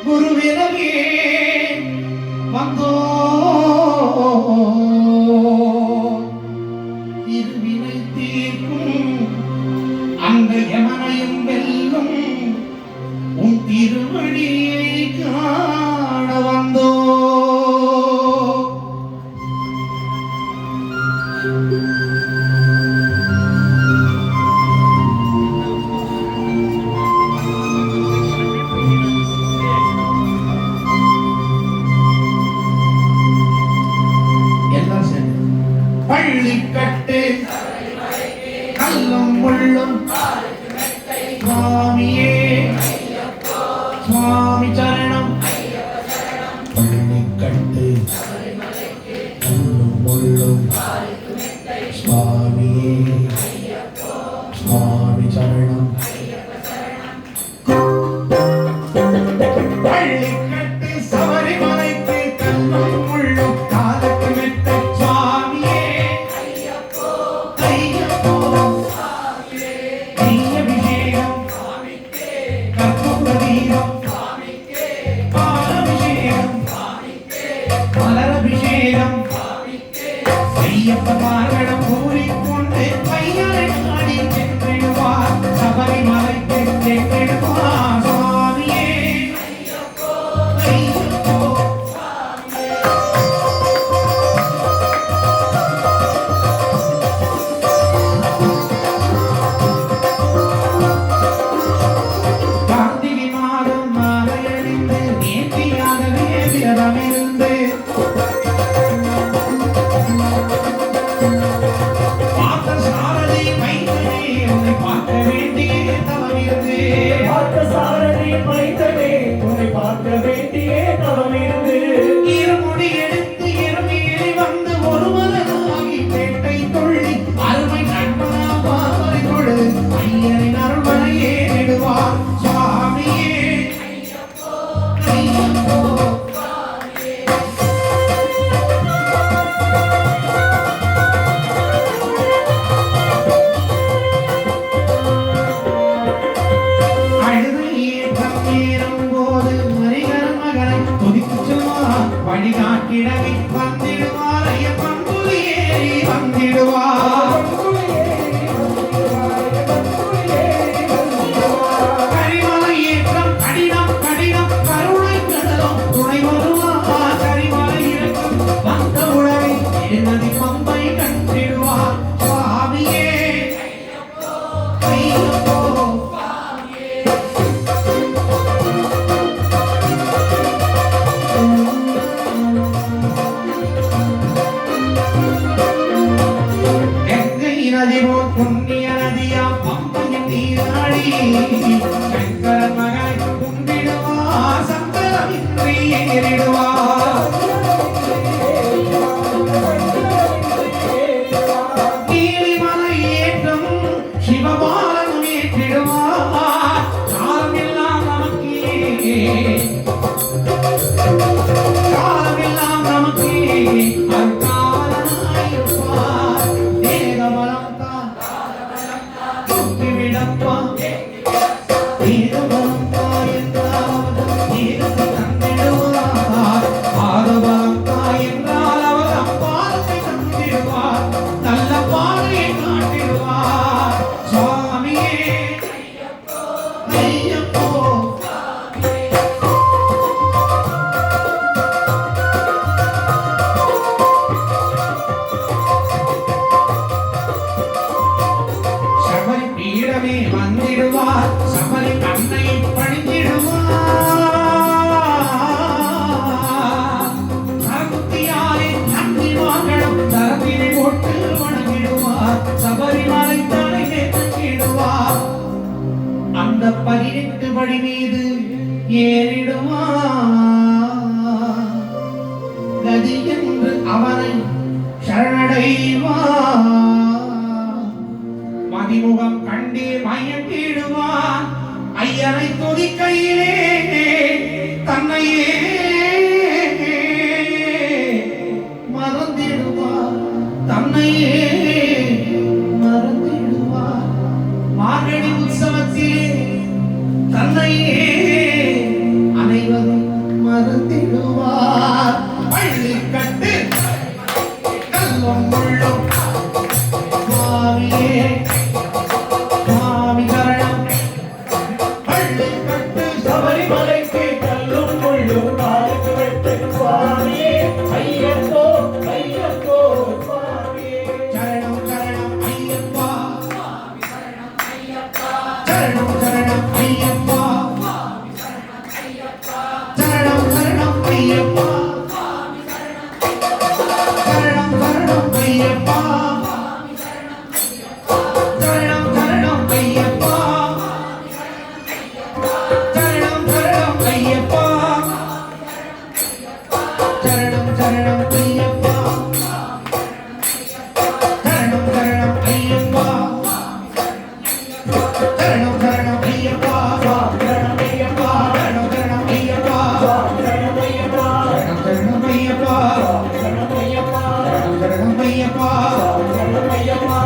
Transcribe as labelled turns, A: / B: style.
A: குருவினவே வந்தோ இருவினை தீர்க்கும் அந்த யமனையும் வெல்லும் உன் திருவடியை காண வந்தோ பள்ளிக்கட்டு கல்லும் முள்ளும் சுவாமியே சுவாமி சரணம் பள்ளிக்கட்டு கல்லும் முள்ளும் சுவாமியே சுவாமி சரணம் பள்ளிக்கட்டு சபரிமலைக்கு கல்லும் முள்ளும் காலுக்கு மெத்தை சுவாமியே ஐயப்பமார்களிடம் கூறிக்கொண்டு பையனை நாடி சென்றிடுவார் சபரிமலைக்கு சென்றிடுவார் சுவாமியே ஐயப்போ கார்த்திகை மாதம் மாலையணிந்து நேர்த்தியாகவே விரதமிருந்து இருமுடி எடுத்து இருமையிலே வந்து ஒரு மலராகி பேட்டை தொள்ளி அருமை நண்பனாவாரை கொடு ஐயனின் அருள்மலையே நெடுவார் சுவாமியே ஐயப்போ வழிகாட்டிடவே வந்திடுவார் ஐயப்பன் புலியேறி வந்திடுவார் கரிமலை ஏற்றம் கடினம் கடினம் கருணை கடலும் துணை வருவார் கரிமலை இறக்கம் வந்த உடனே திருநதி பம்பை கண்டிடுவார் சுவாமியே ஐயப்போ புண்ணிய நதியா பம்பையின் நீராடி சங்கரன் மகனை கும்பிடுவார் சங்கரமின்றி ஏறிடுவார் நீலிமலை ஏற்றம் சிவபாலன் ஏற்றிடுவார் காலமெல்லாம் நமக்கே காலமெல்லாம் நமக்கே அருகாலனாயிருப்பார் தேகபலம் வந்திடுவார் சபரி கண்ணை பணிந்திடுவார் சரக்குத்தியாரே நந்தி வாங்கடம் தரத்தினை போட்டு வணங்கிடுவார் சபரிமலை தலையை தங்கிடுவார் அந்த 18 படி மீது ஏறிடுவார் கதி என்று அவனை சரணடைவார் மதிமுகம் கண்டே மயங்கிடுவான் ஐயனை துதிக்கையிலே தன்னையே மறந்திடுவார் தன்னையே மறந்திடுவார் மார்கழி உற்சவத்திலே தன்னையே அனைவரும் கள்ளு கட்டு
B: சபரிமலைக்கு கல்லும் முள்ளும் காலுக்கு வெட்டு சுவாமியே ஐயப்போ ஐயப்போ சுவாமியே
A: சரணம் சரணம் ஐயப்பா சரணம் சரணம் ஐயப்பா சரணம் சரணம் ஐயப்பா சரணம் சரணம் ஐயப்பா சரணம் சரணம் ஐயப்பா சரணம் சரணம் ஐயப்பா சரணம் சரணம் ஐயப்பா சரணம் சரணம் ஐயப்பா சரணம் சரணம் ஐயப்பா
B: சரணம் ஐயப்பா
A: சரணம் சரணம் ஐயப்பா
B: சரணம் ஐயப்பா
A: சரணம் ஐயப்பா
B: சரணம் ஐயப்பா
A: சரணம் ஐயப்பா
B: சரணம் ஐயப்பா